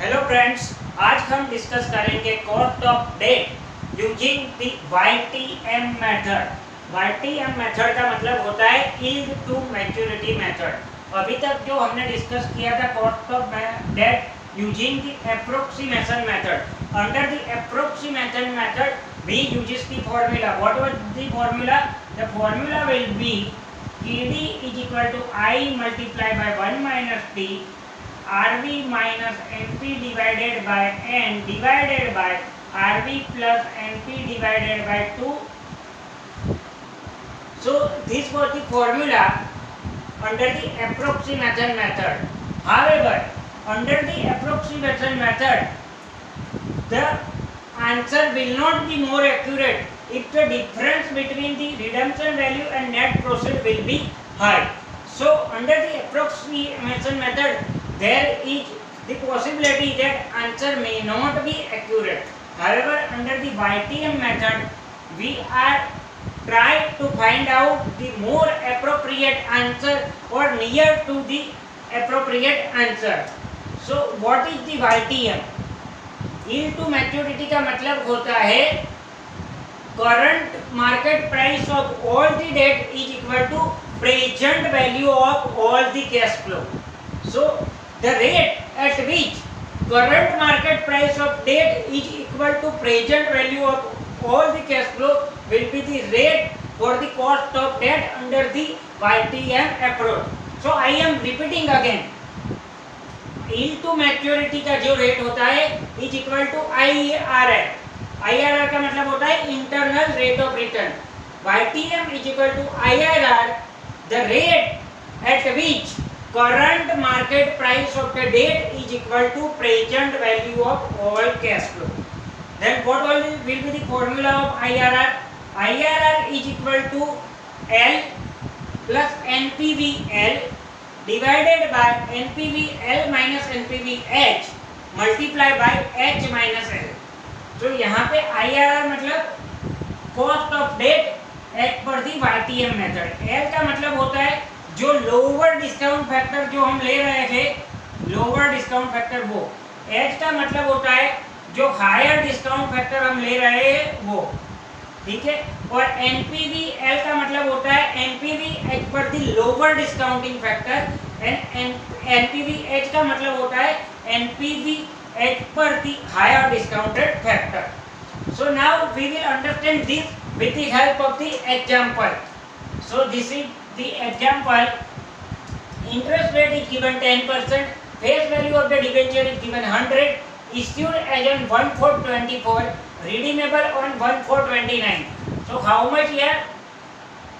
Hello friends, आज हम discuss करेंगे cost of debt using the YTM method. YTM method का मतलब होता है यील्ड टू मैच्योरिटी मेथड। अभी तक जो हमने डिस्कस किया था cost of debt using the approximation method. Under the approximation method we uses the formula. What was the formula? The formula will be ED is equal to I multiplied by 1 minus T RV minus NP divided by N divided by RV plus NP divided by 2. So this was the formula under the approximation method. However, under the approximation method, the answer will not be more accurate if the difference between the redemption value and net proceed will be high. So under the approximation method, there is the possibility that answer may not be accurate. However, under the YTM method, we are trying to find out the more appropriate answer or near to the appropriate answer. So what is the YTM? Yield to maturity का मतलब होता है current market price of all the debt is equal to present value of all the cash flow. So the rate at which current market price of debt is equal to present value of all the cash flow will be the rate for the cost of debt under the YTM approach. So I am repeating again, yield to maturity का जो rate होता है is equal to IRR. IRR का मतलब होता है internal rate of return. YTM is equal to IRR, the rate at which current market price of the debt is equal to present value of all cash flow. Then what will be the formula of IRR? IRR is equal to L plus NPVL divided by NPVL minus NPVH multiply by H minus L. तो यहाँ पे IRR मतलब cost of debt as per the YTM method. L का मतलब होता है जो lower discount factor जो हम ले रहे थे, lower discount factor वो. H का मतलब होता है जो higher discount factor हम ले रहे हैं वो, ठीक है. और NPVL का मतलब होता है NPV as per the lower discounting factor and NPVH का मतलब होता है NPV as per the higher discounted factor. So now we will understand this with the help of the example. So this is the example. Interest rate is given 10%, face value of the debenture is given 100, issued as on 1/4/24, redeemable on 1/4/29. So how much here?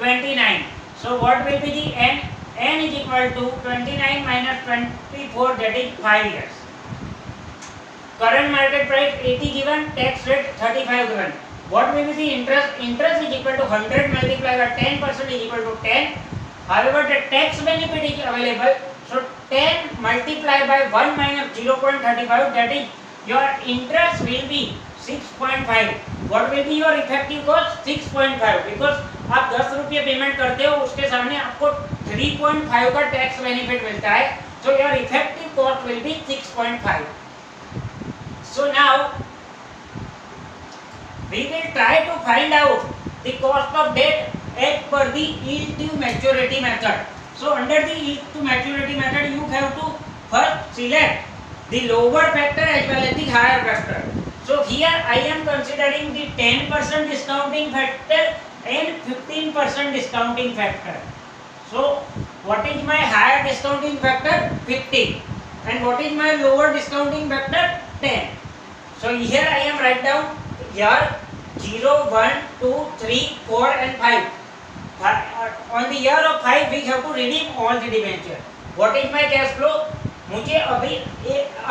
29. So what will be the N? N is equal to 29 minus 24, that is 5 years. Current market price 80 given, tax rate 35 given. What will be the interest? Interest is equal to 100 multiplied by 10% is equal to 10. However, the tax benefit is available. So 10 multiplied by 1 minus 0.35, that is your interest will be 6.5. What will be your effective cost? 6.5. Because आप 10 रुपये payment करते हो, उसके सामने आपको 3.5 का tax benefit मिलता है. So your effective cost will be 6.5. So now we will try to find out the cost of debt as per the yield to maturity method. So under the yield to maturity method, you have to first select the lower factor as well as the higher factor. So here I am considering the 10% discounting factor and 15% discounting factor. So what is my higher discounting factor? 15. And what is my lower discounting factor? 10. So here I am write down here 0, 1, 2, 3, 4 and 5. On the year of 5 we have to redeem all the debenture. What is my cash flow? मुझे अभी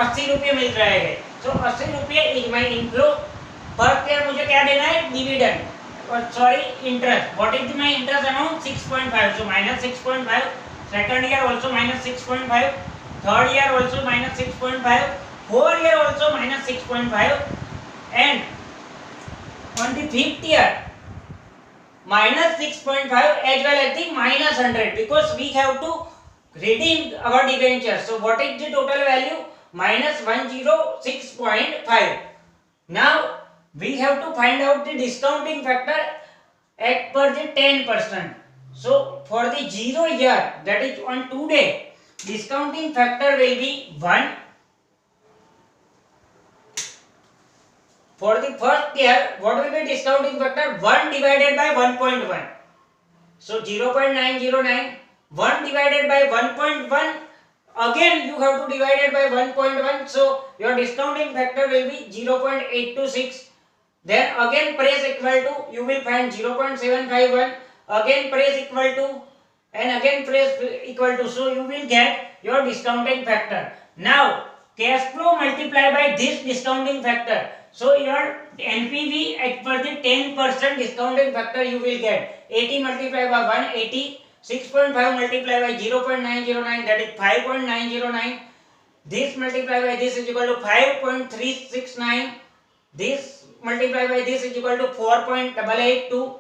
80 रुपये मिल रहे हैं. So 80 रुपये is my inflow. Per year मुझे क्या देना है? Dividend, sorry interest. What is my interest amount? 6.5. So minus 6.5. Second year also minus 6.5. Third year also minus 6.5. Fourth year also minus 6.5. And on the fifth year minus 6.5 as well as the minus 100, because we have to redeem our debenture. So what is the total value? minus 106.5. Now we have to find out the discounting factor at per the 10%. So for the 0 year, that is on today, discounting factor will be 1. For the first year, what will be discounting factor? 1 divided by 1.1. So 0.909, 1 divided by 1.1. Again you have to divide it by 1.1. So your discounting factor will be 0.826. Then again press equal to, you will find 0.751. Again press equal to, and again press equal to. So you will get your discounting factor. Now cash flow multiply by this discounting factor. So your NPV at per the 10% discounting factor you will get 80 multiplied by 180, 6.5 multiplied by 0.909, that is 5.909. This multiplied by this is equal to 5.369. This multiplied by this is equal to 4.882.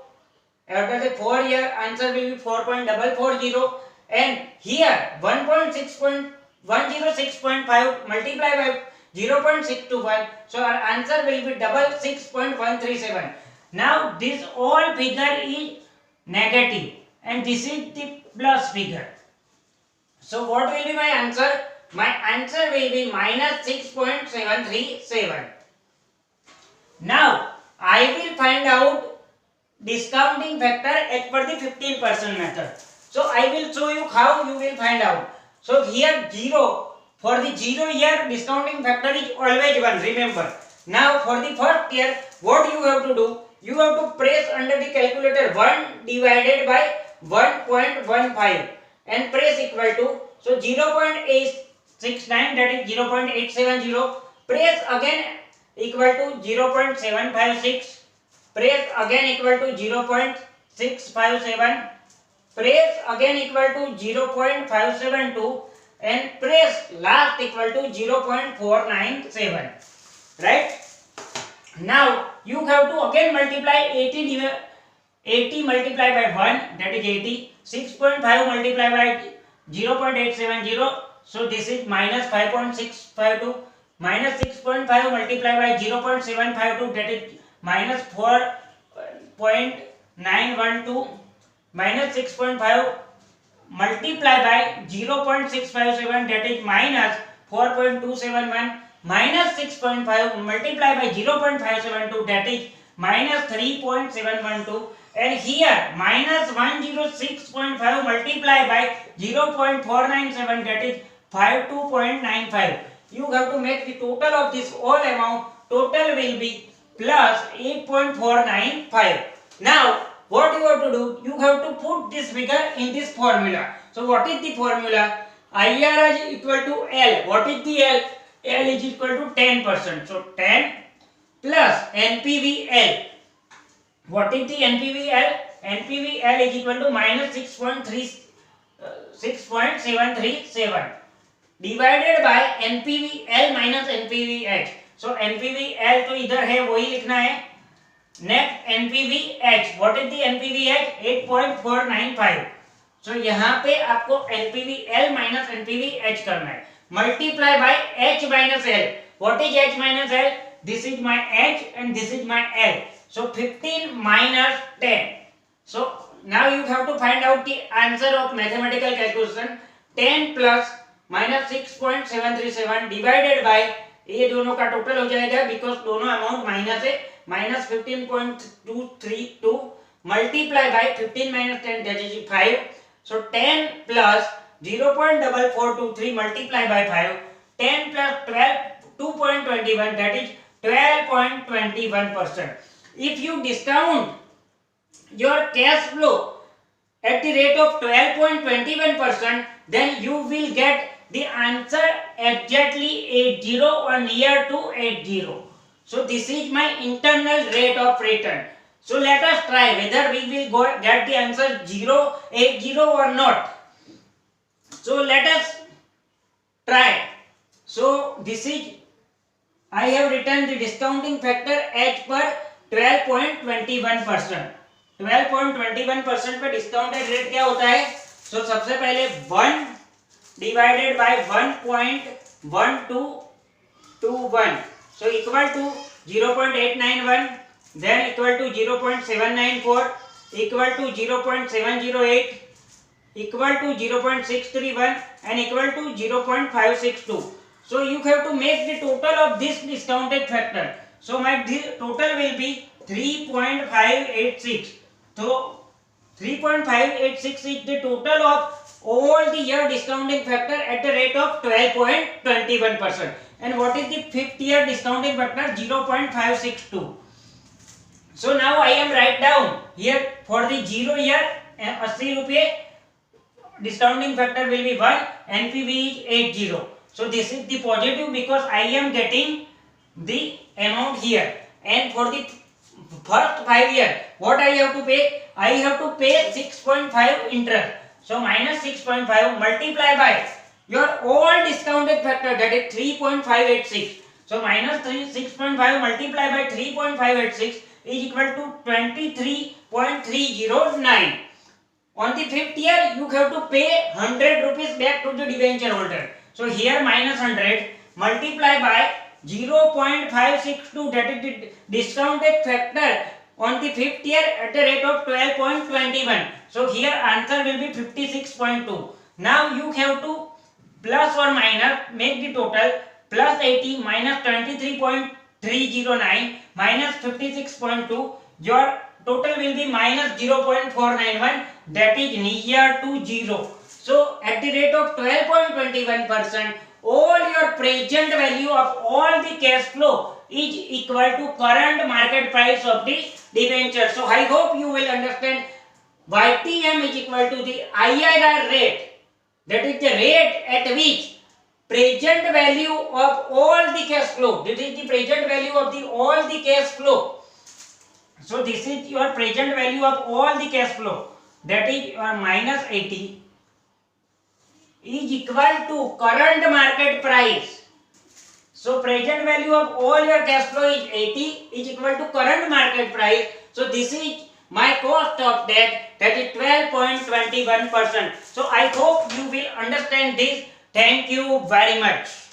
After the 4 year, answer will be 4.440. And here 106.5 multiplied by 0.621. So our answer will be 6.137. Now this all figure is negative and this is the plus figure. So what will be my answer? My answer will be minus 6.737. Now I will find out discounting factor as per the 15% method. So I will show you how you will find out. So here 0. For the 0 year, discounting factor is always 1, remember. Now for the first year, what you have to do? You have to press under the calculator 1 divided by 1.15 and press equal to, so 0.869, that is 0.870. Press again equal to 0.756. Press again equal to 0.657. Press again equal to 0.572. And press last equal to 0.497. Right? Now you have to again multiply 80 multiplied by 1, that is 80. 6.5 multiplied by 0.870. So this is minus 5.652. Minus 6.5 multiplied by 0.752, that is minus 4.912. Minus 6.5 multiply by 0.657, that is minus 4.271. Minus 6.5 multiply by 0.572, that is minus 3.712. And here minus 106.5 multiply by 0.497, that is 52.95. You have to make the total of this all amount. Total will be plus 8.495. Now what you have to do? You have to put this figure in this formula. So what is the formula? IR is equal to L. What is the L? L is equal to 10%. So 10 plus NPVL. What is the NPVL? NPVL is equal to minus 6.737 divided by NPVL minus NPVH. So NPVL तो इधर है वही लिखना है. Net NPVH, what is the NPVH? 8.495. सो यहाँ पे आपको NPVL minus NPVH करना है. Multiply by H minus L. What is H minus L? This is my H and this is my L. So 15 minus 10. So now you have to find out the answer of mathematical calculation. 10 plus minus 6.737 divided by, ये दोनों का total हो जाएगा because दोनों amount minus है. minus 15.232 multiply by 15 minus 10, that is 5. So 10 plus 0.4423 multiply by 5. 10 plus 12, 2.21, that is 12.21%. If you discount your cash flow at the rate of 12.21%, then you will get the answer exactly 80 or near to 80. So this is my internal rate of return. So let us try whether we will get the answer 0, 80 or not. So let us try. So this is, I have written the discounting factor as per 12.21%. 12.21% पे discounted rate क्या होता है? So सबसे पहले 1 divided by 1.21 1221. So equal to 0.891, then equal to 0.794, equal to 0.708, equal to 0.631 and equal to 0.562. So you have to make the total of this discounted factor. So my total will be 3.586. So 3.586 is the total of all the year discounting factor at the rate of 12.21%. And what is the fifth year discounting factor? 0.562. So now I am write down here for the 0 year 80 rupees discounting factor will be 1, NPV is 80. So this is the positive because I am getting the amount here. And for the first 5 years, what I have to pay? I have to pay 6.5 interest. So minus 6.5 multiply by your all discounted factor, that is 3.586. So minus 6.5 multiply by 3.586 is equal to 23.309. On the fifth year, you have to pay 100 rupees back to the debenture holder. So here minus 100 multiply by 0.562, that is the discounted factor on the fifth year at the rate of 12.21. So here answer will be 56.2. Now you have to plus or minus, make the total plus 80 minus 23.309 minus 56.2. Your total will be minus 0.491, that is near to 0. So at the rate of 12.21%, all your present value of all the cash flow is equal to current market price of the debenture. So I hope you will understand YTM is equal to the IRR rate, that is the rate at which present value of all the cash flow, this is the present value of the all the cash flow. So this is your present value of all the cash flow, that is your minus 80 is equal to current market price. So present value of all your cash flow is 80 is equal to current market price. So this is my cost of debt, that is 12.21%. So I hope you will understand this. Thank you very much.